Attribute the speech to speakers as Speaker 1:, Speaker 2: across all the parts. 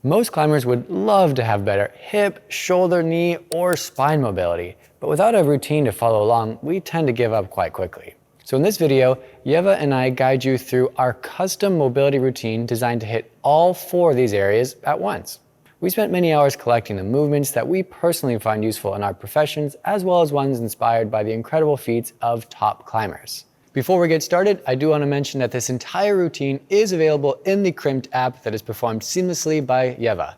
Speaker 1: Most climbers would love to have better hip, shoulder, knee, or spine mobility, but without a routine to follow along, we tend to give up quite quickly. So in this video, Ieva and I guide you through our custom mobility routine designed to hit all 4 of these areas at once. We spent many hours collecting the movements that we personally find useful in our professions, as well as ones inspired by the incredible feats of top climbers. Before we get started, I do want to mention that this entire routine is available in the Crimpd app that is performed seamlessly by Ieva.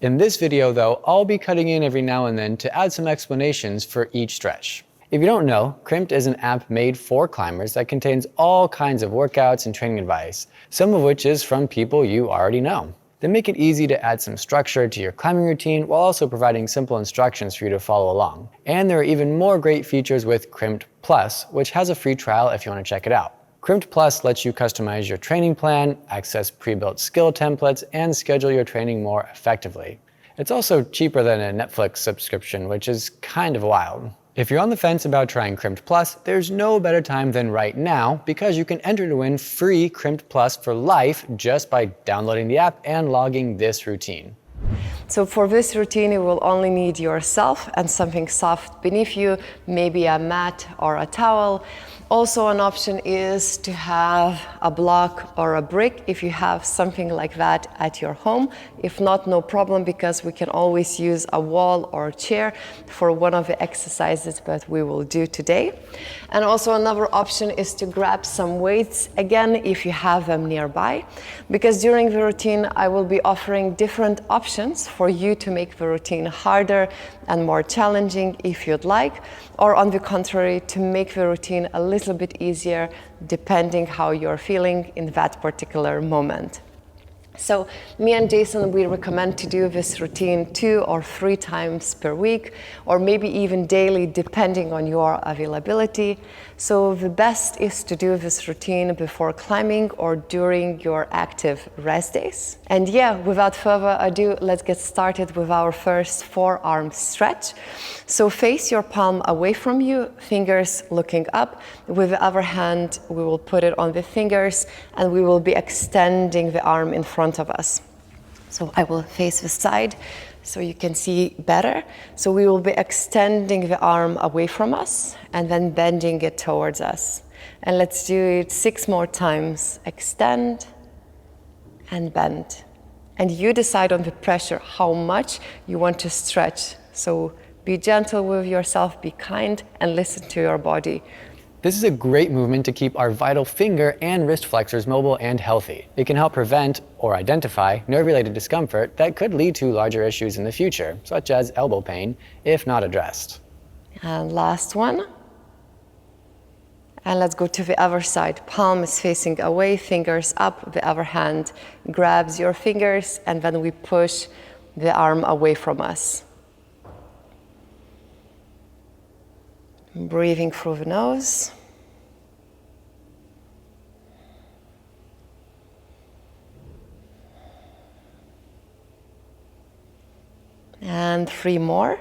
Speaker 1: In this video though, I'll be cutting in every now and then to add some explanations for each stretch. If you don't know, Crimpd is an app made for climbers that contains all kinds of workouts and training advice, some of which is from people you already know. They make it easy to add some structure to your climbing routine while also providing simple instructions for you to follow along. And there are even more great features with Crimpd Plus, which has a free trial if you want to check it out. Crimpd Plus lets you customize your training plan, access pre-built skill templates, and schedule your training more effectively. It's also cheaper than a Netflix subscription, which is kind of wild. If you're on the fence about trying Crimpd Plus, there's no better time than right now because you can enter to win free Crimpd Plus for life just by downloading the app and logging this routine.
Speaker 2: So for this routine, you will only need yourself and something soft beneath you, maybe a mat or a towel. Also, an option is to have a block or a brick if you have something like that at your home. If not, no problem, because we can always use a wall or a chair for one of the exercises that we will do today. And also another option is to grab some weights, again, if you have them nearby, because during the routine, I will be offering different options for you to make the routine harder and more challenging if you'd like, or on the contrary, to make the routine a little bit easier depending how you're feeling in that particular moment. So me and Jason, we recommend to do this routine 2 or 3 times per week, or maybe even daily, depending on your availability. So the best is to do this routine before climbing or during your active rest days. And yeah, without further ado, let's get started with our first forearm stretch. So face your palm away from you, fingers looking up. With the other hand, we will put it on the fingers and we will be extending the arm in front of us. So I will face the side so you can see better. So we will be extending the arm away from us and then bending it towards us. And let's do it 6 more times. Extend and bend. And you decide on the pressure how much you want to stretch. So be gentle with yourself, be kind, and listen to your body.
Speaker 1: This is a great movement to keep our vital finger and wrist flexors mobile and healthy. It can help prevent or identify nerve-related discomfort that could lead to larger issues in the future, such as elbow pain, if not addressed.
Speaker 2: And last one. And let's go to the other side. Palm is facing away, fingers up. The other hand grabs your fingers, and then we push the arm away from us. Breathing through the nose. And 3 more.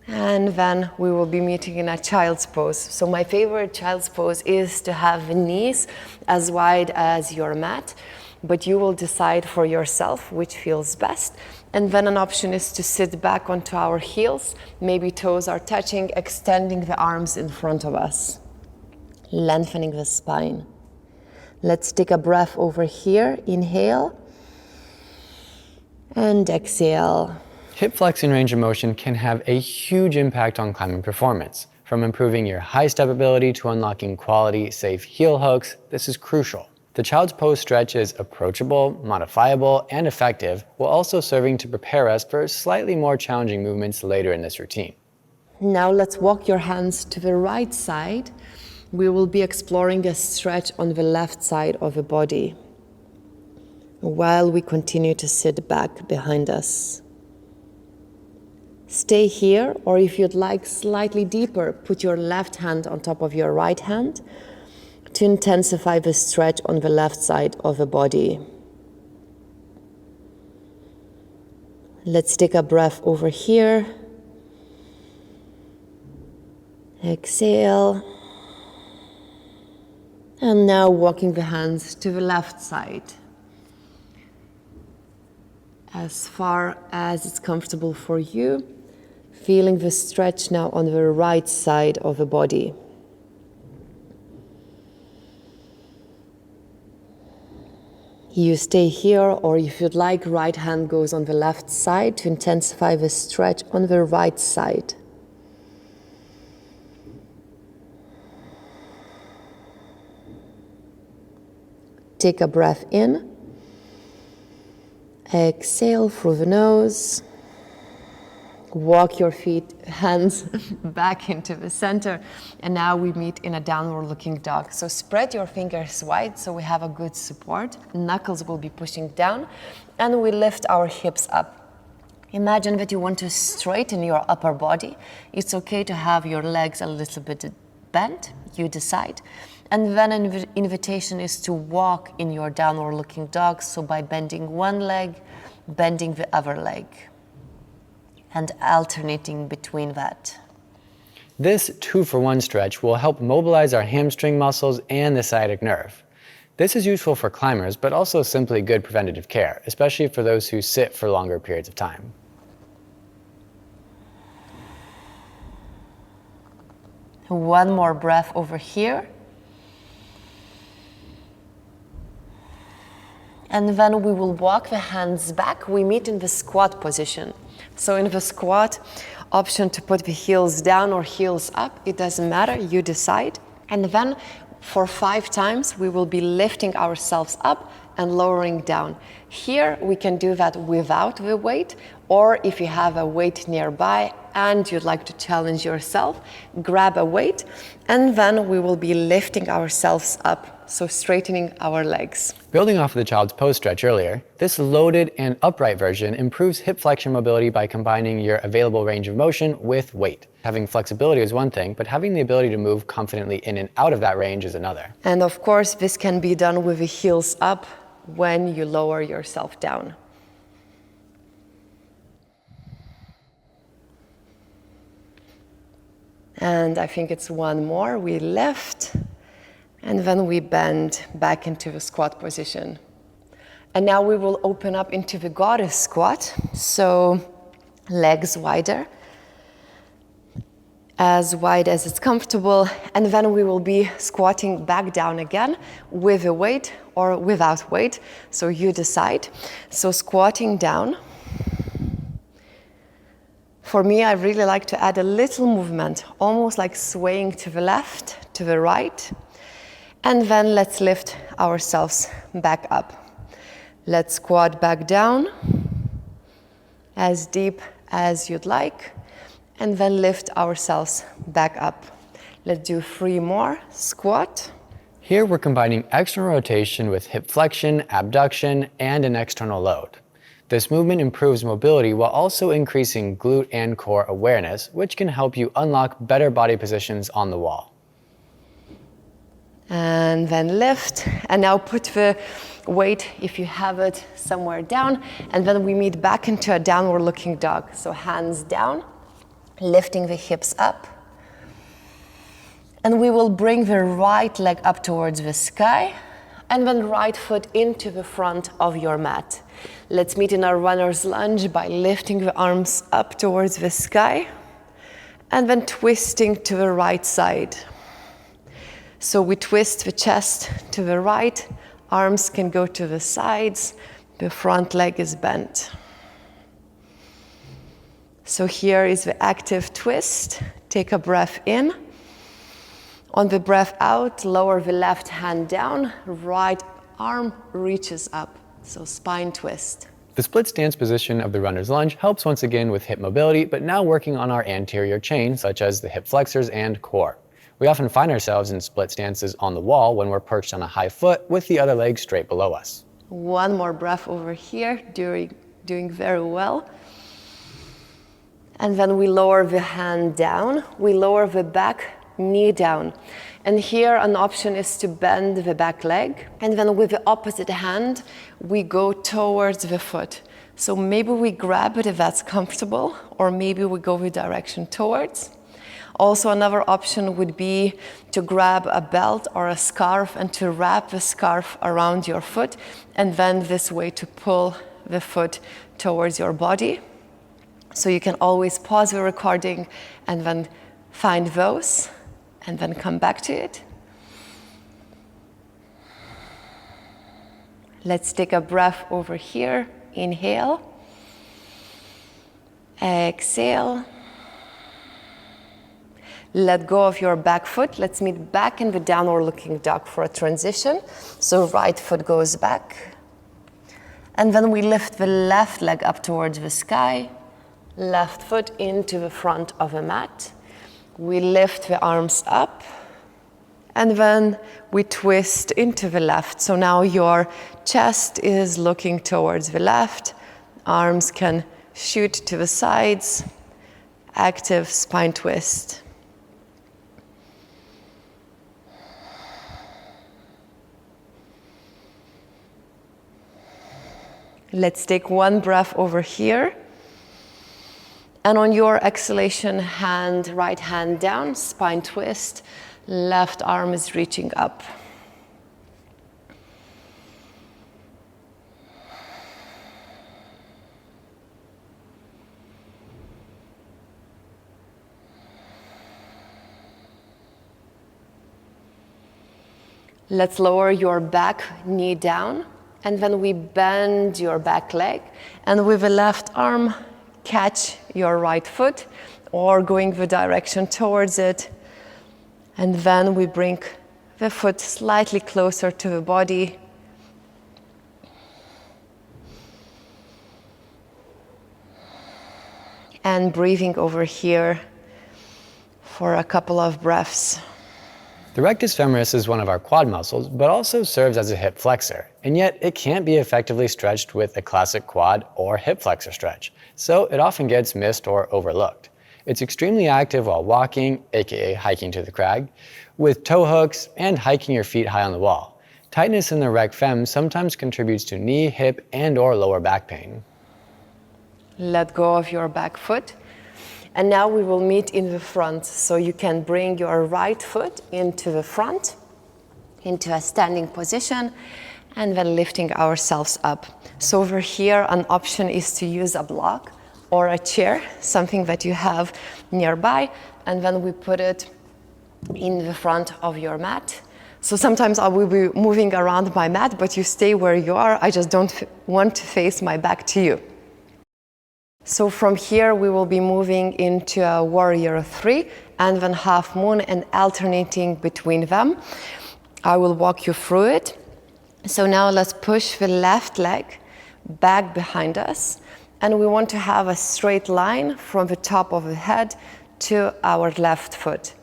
Speaker 2: And then we will be meeting in a child's pose. So my favorite child's pose is to have the knees as wide as your mat, but you will decide for yourself which feels best. And then an option is to sit back onto our heels, maybe toes are touching, extending the arms in front of us, lengthening the spine. Let's take a breath over here. Inhale and exhale.
Speaker 1: Hip flexing range of motion can have a huge impact on climbing performance. From improving your high step ability to unlocking quality, safe heel hooks, this is crucial. The child's pose stretch is approachable, modifiable, and effective, while also serving to prepare us for slightly more challenging movements later in this routine.
Speaker 2: Now let's walk your hands to the right side. We will be exploring a stretch on the left side of the body while we continue to sit back behind us. Stay here, or if you'd like slightly deeper, put your left hand on top of your right hand to intensify the stretch on the left side of the body. Let's take a breath over here. Exhale. And now walking the hands to the left side, as far as it's comfortable for you, feeling the stretch now on the right side of the body. You stay here, or if you'd like, right hand goes on the left side to intensify the stretch on the right side. Take a breath in. Exhale through the nose. Walk your hands back into the center. And now we meet in a downward looking dog. So spread your fingers wide so we have a good support. Knuckles will be pushing down and we lift our hips up. Imagine that you want to straighten your upper body. It's okay to have your legs a little bit bent. You decide. And then an invitation is to walk in your downward looking dog. So by bending one leg, bending the other leg, and alternating between that.
Speaker 1: This 2-for-1 stretch will help mobilize our hamstring muscles and the sciatic nerve. This is useful for climbers, but also simply good preventative care, especially for those who sit for longer periods of time.
Speaker 2: One more breath over here. And then we will walk the hands back. We meet in the squat position. So in the squat, option to put the heels down or heels up, it doesn't matter, you decide. And then for 5 times, we will be lifting ourselves up and lowering down. Here, we can do that without the weight, or if you have a weight nearby and you'd like to challenge yourself, grab a weight, and then we will be lifting ourselves up, so straightening our legs.
Speaker 1: Building off of the child's pose stretch earlier, this loaded and upright version improves hip flexion mobility by combining your available range of motion with weight. Having flexibility is one thing, but having the ability to move confidently in and out of that range is another.
Speaker 2: And of course, this can be done with the heels up when you lower yourself down. And I think it's one more. We lift, and then we bend back into the squat position. And now we will open up into the goddess squat. So legs wider, as wide as it's comfortable. And then we will be squatting back down again with a weight or without weight. So you decide. So squatting down. For me, I really like to add a little movement, almost like swaying to the left, to the right. And then let's lift ourselves back up. Let's squat back down, as deep as you'd like, and then lift ourselves back up. Let's do 3 more. Squat.
Speaker 1: Here we're combining external rotation with hip flexion, abduction, and an external load. This movement improves mobility while also increasing glute and core awareness, which can help you unlock better body positions on the wall.
Speaker 2: And then lift, and now put the weight, if you have it, somewhere down, and then we meet back into a downward looking dog. So hands down, lifting the hips up, and we will bring the right leg up towards the sky, and then right foot into the front of your mat. Let's meet in our runner's lunge by lifting the arms up towards the sky, and then twisting to the right side. So we twist the chest to the right, arms can go to the sides, the front leg is bent. So here is the active twist. Take a breath in. On the breath out, lower the left hand down, right arm reaches up. So spine twist.
Speaker 1: The split stance position of the runner's lunge helps once again with hip mobility, but now working on our anterior chain, such as the hip flexors and core. We often find ourselves in split stances on the wall when we're perched on a high foot with the other leg straight below us.
Speaker 2: One more breath over here, doing very well. And then we lower the hand down, we lower the back knee down. And here an option is to bend the back leg. And then with the opposite hand, we go towards the foot. So maybe we grab it if that's comfortable, or maybe we go the direction towards. Also, another option would be to grab a belt or a scarf and to wrap the scarf around your foot, and then this way to pull the foot towards your body. So you can always pause the recording and then find those and then come back to it. Let's take a breath over here. Inhale. Exhale. Let go of your back foot. Let's meet back in the downward looking dog for a transition. So right foot goes back. And then we lift the left leg up towards the sky. Left foot into the front of the mat. We lift the arms up. And then we twist into the left. So now your chest is looking towards the left. Arms can shoot to the sides. Active spine twist. Let's take one breath over here. And on your exhalation, right hand down, spine twist. Left arm is reaching up. Let's lower your back knee down. And then we bend your back leg, and with the left arm, catch your right foot, or going the direction towards it. And then we bring the foot slightly closer to the body. And breathing over here for a couple of breaths.
Speaker 1: The rectus femoris is one of our quad muscles, but also serves as a hip flexor, and yet it can't be effectively stretched with a classic quad or hip flexor stretch, so it often gets missed or overlooked. It's extremely active while walking, aka hiking to the crag, with toe hooks, and hiking your feet high on the wall. Tightness in the rec fem sometimes contributes to knee, hip, and or lower back pain.
Speaker 2: Let go of your back foot. And now we will meet in the front. So you can bring your right foot into the front, into a standing position, and then lifting ourselves up. So over here, an option is to use a block or a chair, something that you have nearby, and then we put it in the front of your mat. So sometimes I will be moving around my mat, but you stay where you are. I just don't want to face my back to you. So from here, we will be moving into a warrior 3 and then half moon and alternating between them. I will walk you through it. So now let's push the left leg back behind us. And we want to have a straight line from the top of the head to our left foot.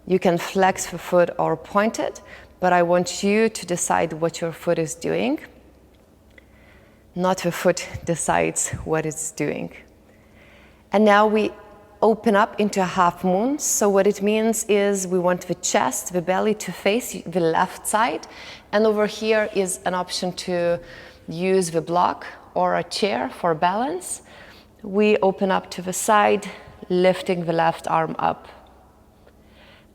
Speaker 2: You can flex the foot or point it, but I want you to decide what your foot is doing. Not the foot decides what it's doing. And now we open up into a half moon. So what it means is we want the chest, the belly to face the left side. And over here is an option to use the block or a chair for balance. We open up to the side, lifting the left arm up.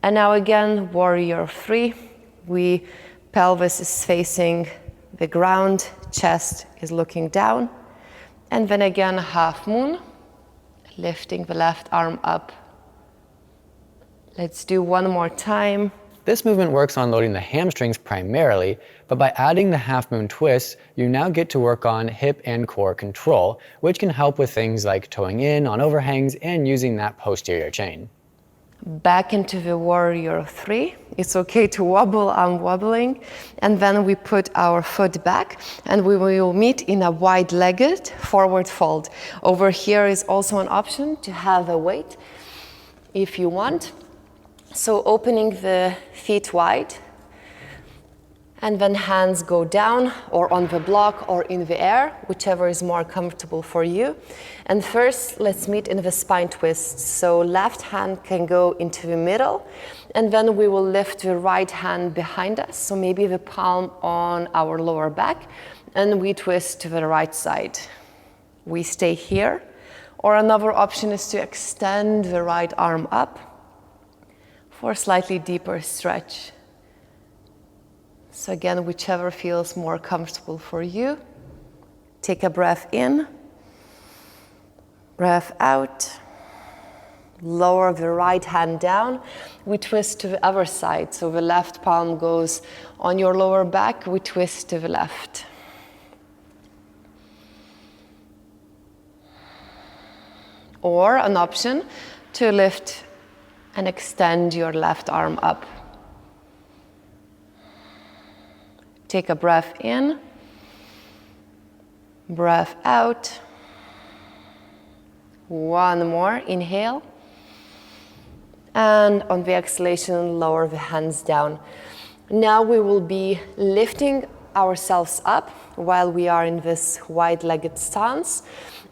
Speaker 2: And now again, warrior 3. Pelvis is facing the ground, chest is looking down. And then again, half moon. Lifting the left arm up. Let's do one more time.
Speaker 1: This movement works on loading the hamstrings primarily, but by adding the half moon twist, you now get to work on hip and core control, which can help with things like toeing in on overhangs and using that posterior chain.
Speaker 2: Back into the warrior 3. It's okay to wobble, I'm wobbling. And then we put our foot back and we will meet in a wide-legged forward fold. Over here is also an option to have a weight if you want. So opening the feet wide, and then hands go down or on the block or in the air, whichever is more comfortable for you. And first, let's meet in the spine twist. So left hand can go into the middle, and then we will lift the right hand behind us, so maybe the palm on our lower back, and we twist to the right side. We stay here, or another option is to extend the right arm up, for a slightly deeper stretch. So again, whichever feels more comfortable for you. Take a breath in, breath out. Lower the right hand down. We twist to the other side. So the left palm goes on your lower back. We twist to the left. Or an option to lift and extend your left arm up. Take a breath in, breath out. One more, inhale. And on the exhalation, lower the hands down. Now we will be lifting ourselves up while we are in this wide-legged stance.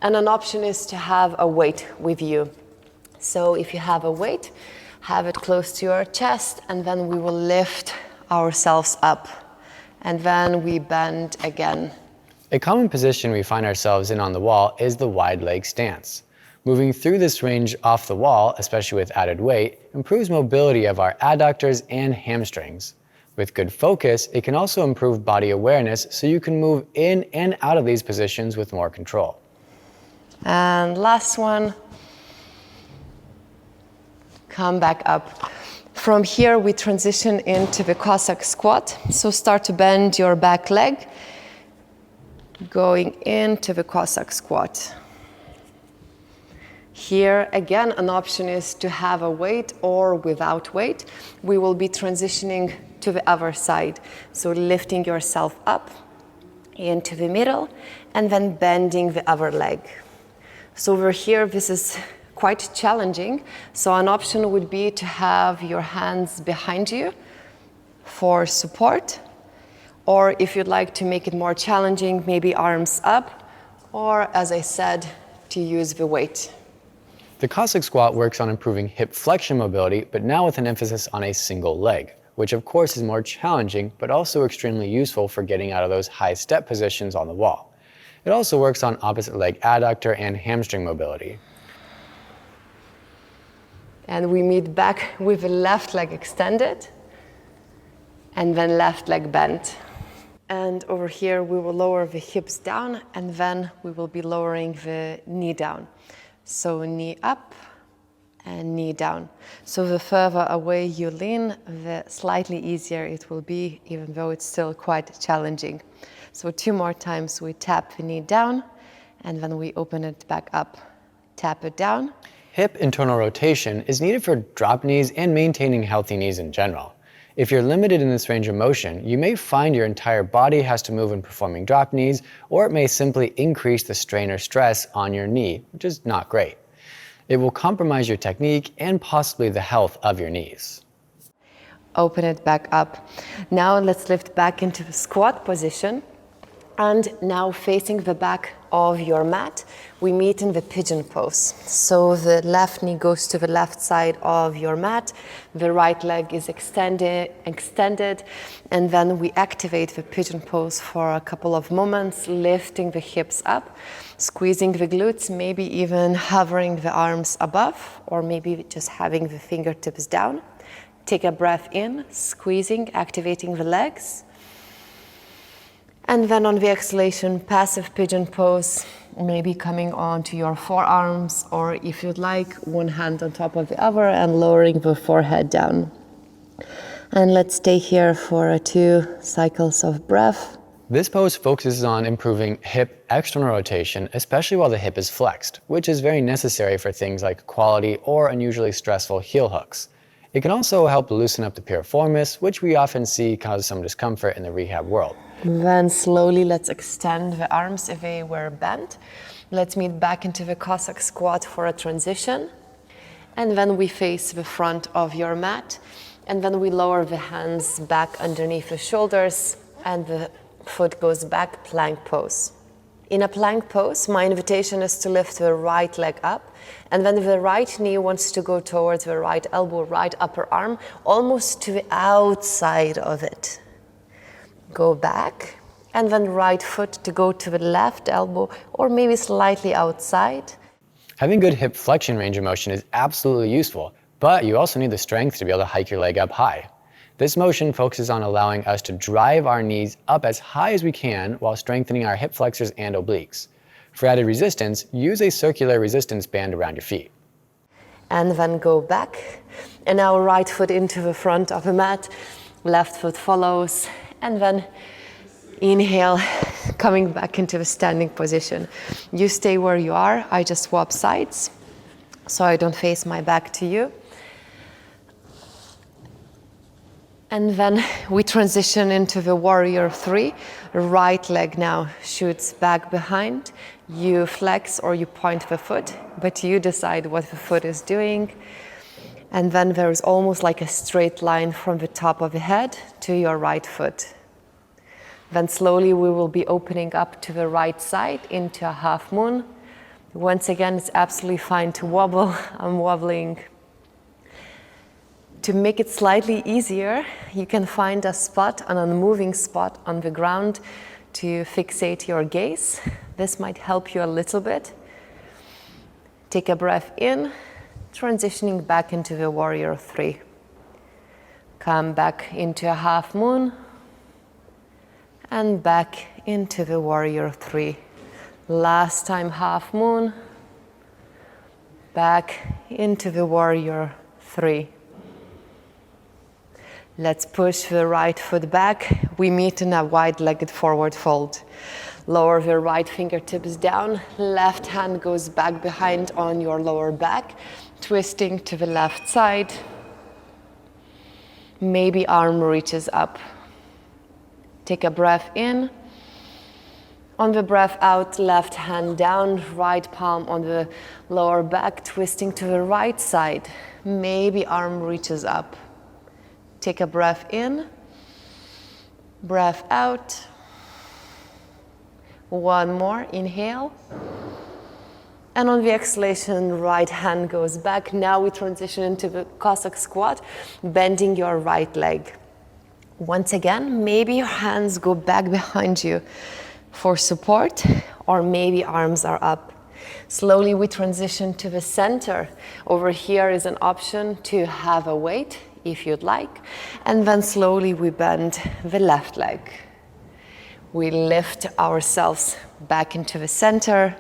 Speaker 2: And an option is to have a weight with you. So if you have a weight, have it close to your chest, and then we will lift ourselves up. And then we bend again.
Speaker 1: A common position we find ourselves in on the wall is the wide leg stance. Moving through this range off the wall, especially with added weight, improves mobility of our adductors and hamstrings. With good focus, it can also improve body awareness so you can move in and out of these positions with more control.
Speaker 2: And last one. Come back up. From here, we transition into the Cossack squat. So start to bend your back leg, going into the Cossack squat. Here, again, an option is to have a weight or without weight. We will be transitioning to the other side. So lifting yourself up into the middle and then bending the other leg. So over here, this is quite challenging. So an option would be to have your hands behind you for support. Or if you'd like to make it more challenging, maybe arms up, or as I said, to use the weight.
Speaker 1: The Cossack squat works on improving hip flexion mobility, but now with an emphasis on a single leg, which of course is more challenging, but also extremely useful for getting out of those high step positions on the wall. It also works on opposite leg adductor and hamstring mobility.
Speaker 2: And we meet back with the left leg extended, and then left leg bent. And over here, we will lower the hips down, and then we will be lowering the knee down. So knee up and knee down. So the further away you lean, the slightly easier it will be, even though it's still quite challenging. So 2 more times, we tap the knee down, and then we open it back up. Tap it down.
Speaker 1: Hip internal rotation is needed for drop knees and maintaining healthy knees in general. If you're limited in this range of motion, you may find your entire body has to move when performing drop knees, or it may simply increase the strain or stress on your knee, which is not great. It will compromise your technique and possibly the health of your knees.
Speaker 2: Open it back up. Now let's lift back into the squat position. And now facing the back of your mat, we meet in the pigeon pose. So the left knee goes to the left side of your mat, the right leg is extended, and then we activate the pigeon pose for a couple of moments, lifting the hips up, squeezing the glutes, maybe even hovering the arms above, or maybe just having the fingertips down. Take a breath in, squeezing, activating the legs. And then on the exhalation, passive pigeon pose, maybe coming onto your forearms, or if you'd like, one hand on top of the other and lowering the forehead down. And let's stay here for 2 cycles of breath.
Speaker 1: This pose focuses on improving hip external rotation, especially while the hip is flexed, which is very necessary for things like quality or unusually stressful heel hooks. It can also help loosen up the piriformis, which we often see cause some discomfort in the rehab world.
Speaker 2: Then slowly let's extend the arms if they were bent. Let's meet back into the Cossack squat for a transition. And then we face the front of your mat. And then we lower the hands back underneath the shoulders and the foot goes back, plank pose. In a plank pose, my invitation is to lift the right leg up, and then the right knee wants to go towards the right elbow, right upper arm, almost to the outside of it. Go back, and then right foot to go to the left elbow, or maybe slightly outside.
Speaker 1: Having good hip flexion range of motion is absolutely useful, But you also need the strength to be able to hike your leg up high. This motion focuses on allowing us to drive our knees up as high as we can while strengthening our hip flexors and obliques. For added resistance, use a circular resistance band around your feet.
Speaker 2: And then go back. And now right foot into the front of the mat, left foot follows, and then inhale, coming back into the standing position. You stay where you are. I just swap sides so I don't face my back to you. And then we transition into the warrior 3. Right leg now shoots back behind. You flex or you point the foot, but you decide what the foot is doing. And then there is almost like a straight line from the top of the head to your right foot. Then slowly we will be opening up to the right side into a half moon. Once again, it's absolutely fine to wobble. I'm wobbling. To make it slightly easier, you can find a spot, an unmoving spot on the ground to fixate your gaze. This might help you a little bit. Take a breath in, transitioning back into the warrior 3. Come back into a half moon and back into the warrior 3. Last time half moon, back into the warrior 3. Let's push the right foot back. We meet in a wide-legged forward fold. Lower the right fingertips down. Left hand goes back behind on your lower back, twisting to the left side. Maybe arm reaches up. Take a breath in. On the breath out, left hand down, right palm on the lower back, twisting to the right side. Maybe arm reaches up. Take a breath in, breath out. One more, inhale. And on the exhalation, right hand goes back. Now we transition into the Cossack squat, bending your right leg. Once again, maybe your hands go back behind you for support, or maybe arms are up. Slowly we transition to the center. Over here is an option to have a weight, if you'd like, and then slowly we bend the left leg. We lift ourselves back into the center,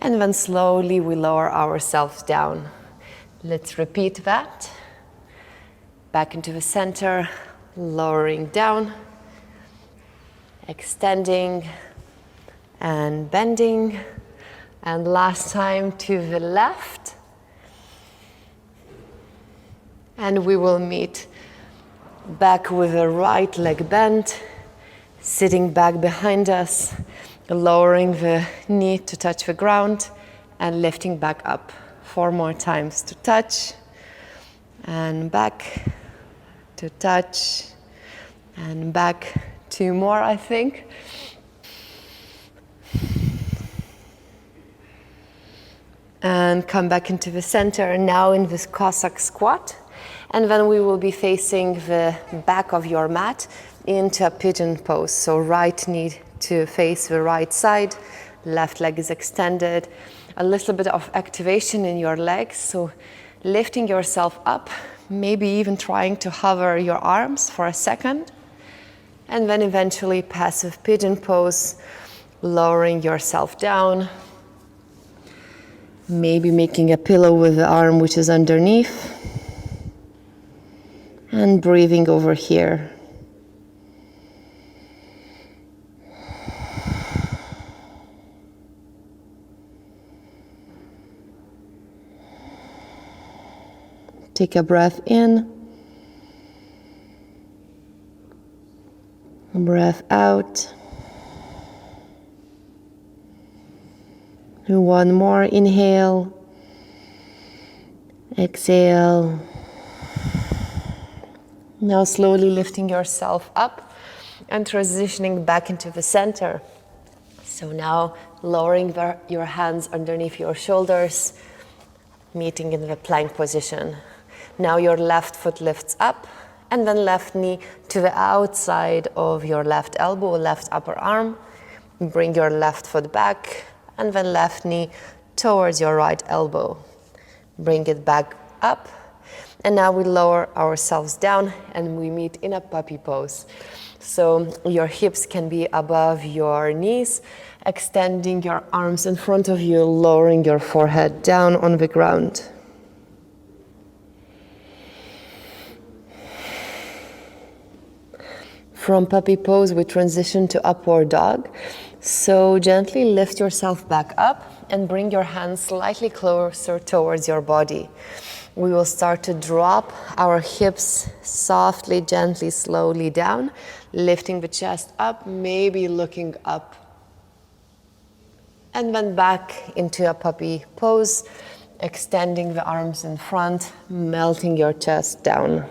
Speaker 2: and then slowly we lower ourselves down. Let's repeat that. Back into the center, lowering down, extending and bending, and last time to the left. And we will meet back with the right leg bent, sitting back behind us, lowering the knee to touch the ground, and lifting back up. 4 more times to touch, and back, to touch, and back. 2 more, I think. And come back into the center, now in this Cossack squat. And then we will be facing the back of your mat into a pigeon pose. So right knee to face the right side, left leg is extended. A little bit of activation in your legs, so lifting yourself up, maybe even trying to hover your arms for a second. And then eventually passive pigeon pose, lowering yourself down. Maybe making a pillow with the arm which is underneath. And breathing over here. Take a breath in. Breath out. And 1 more, inhale. Exhale. Now slowly lifting yourself up and transitioning back into the center. So now lowering your hands underneath your shoulders, meeting in the plank position. Now your left foot lifts up, and then left knee to the outside of your left elbow, left upper arm. Bring your left foot back, and then left knee towards your right elbow. Bring it back up. And now we lower ourselves down and we meet in a puppy pose. So your hips can be above your knees, extending your arms in front of you, lowering your forehead down on the ground. From puppy pose, we transition to upward dog. So gently lift yourself back up and bring your hands slightly closer towards your body. We will start to drop our hips softly, gently, slowly down, lifting the chest up, maybe looking up. And then back into a puppy pose, extending the arms in front, melting your chest down.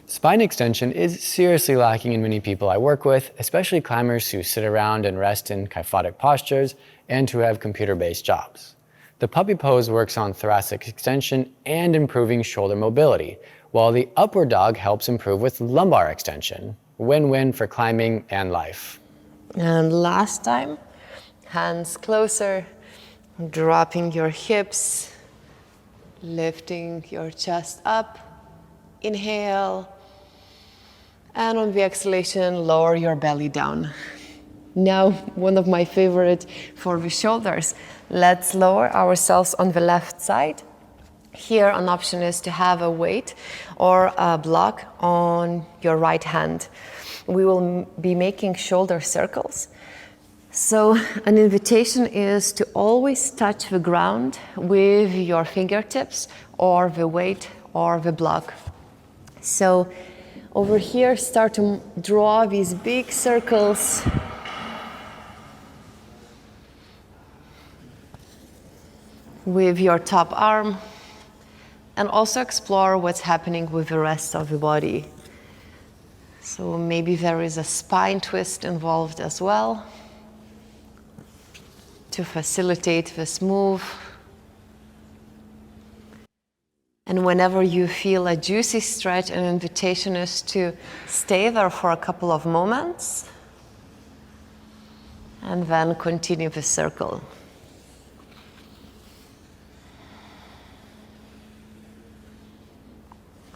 Speaker 1: Spine extension is seriously lacking in many people I work with, especially climbers who sit around and rest in kyphotic postures and who have computer-based jobs. The puppy pose works on thoracic extension and improving shoulder mobility, while the upward dog helps improve with lumbar extension. Win-win for climbing and life.
Speaker 2: And last time, hands closer, dropping your hips, lifting your chest up. Inhale. And on the exhalation, lower your belly down. Now, one of my favorite for the shoulders. Let's lower ourselves on the left side. Here, an option is to have a weight or a block on your right hand. We will be making shoulder circles. So an invitation is to always touch the ground with your fingertips or the weight or the block. So over here, start to draw these big circles. With your top arm, and also explore what's happening with the rest of the body. So maybe there is a spine twist involved as well to facilitate this move. And whenever you feel a juicy stretch, an invitation is to stay there for a couple of moments and then continue the circle.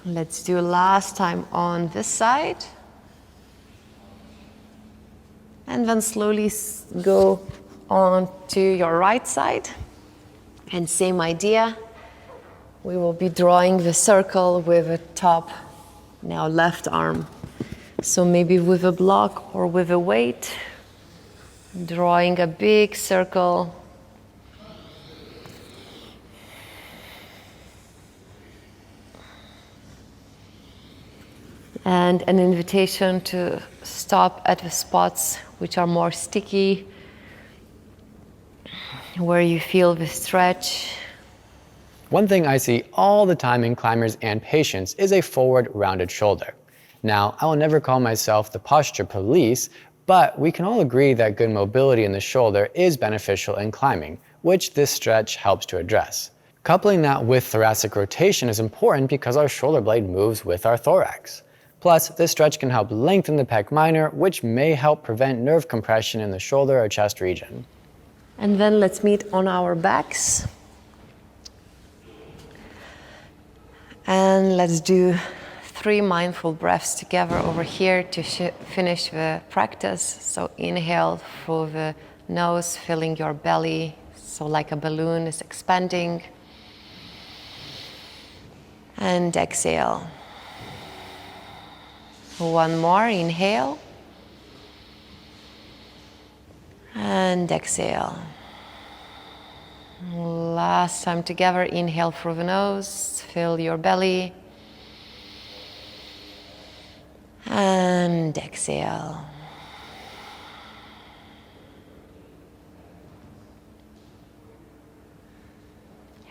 Speaker 2: Let's do last time on this side. And then slowly go on to your right side. And same idea. We will be drawing the circle with the top, now left arm. So maybe with a block or with a weight, drawing a big circle. And an invitation to stop at the spots which are more sticky, where you feel the stretch.
Speaker 1: One thing I see all the time in climbers and patients is a forward rounded shoulder. Now, I will never call myself the posture police, but we can all agree that good mobility in the shoulder is beneficial in climbing, which this stretch helps to address. Coupling that with thoracic rotation is important because our shoulder blade moves with our thorax. Plus, this stretch can help lengthen the pec minor, which may help prevent nerve compression in the shoulder or chest region.
Speaker 2: And then let's meet on our backs. And let's do 3 mindful breaths together over here to finish the practice. So inhale through the nose, filling your belly, so like a balloon is expanding. And exhale. One more, inhale. And exhale. Last time together, inhale through the nose, fill your belly. And exhale.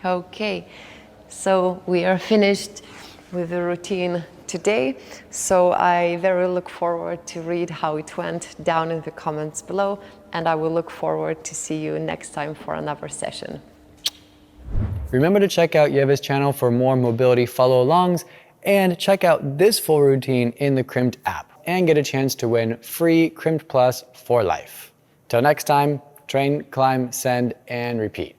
Speaker 2: Okay, so we are finished with the routine today. So I very look forward to read how it went down in the comments below, and I will look forward to see you next time for another session.
Speaker 1: Remember to check out Ieva's channel for more mobility follow-alongs, and check out this full routine in the Crimpd app and get a chance to win free Crimpd Plus for life. Till next time, train, climb, send, and repeat.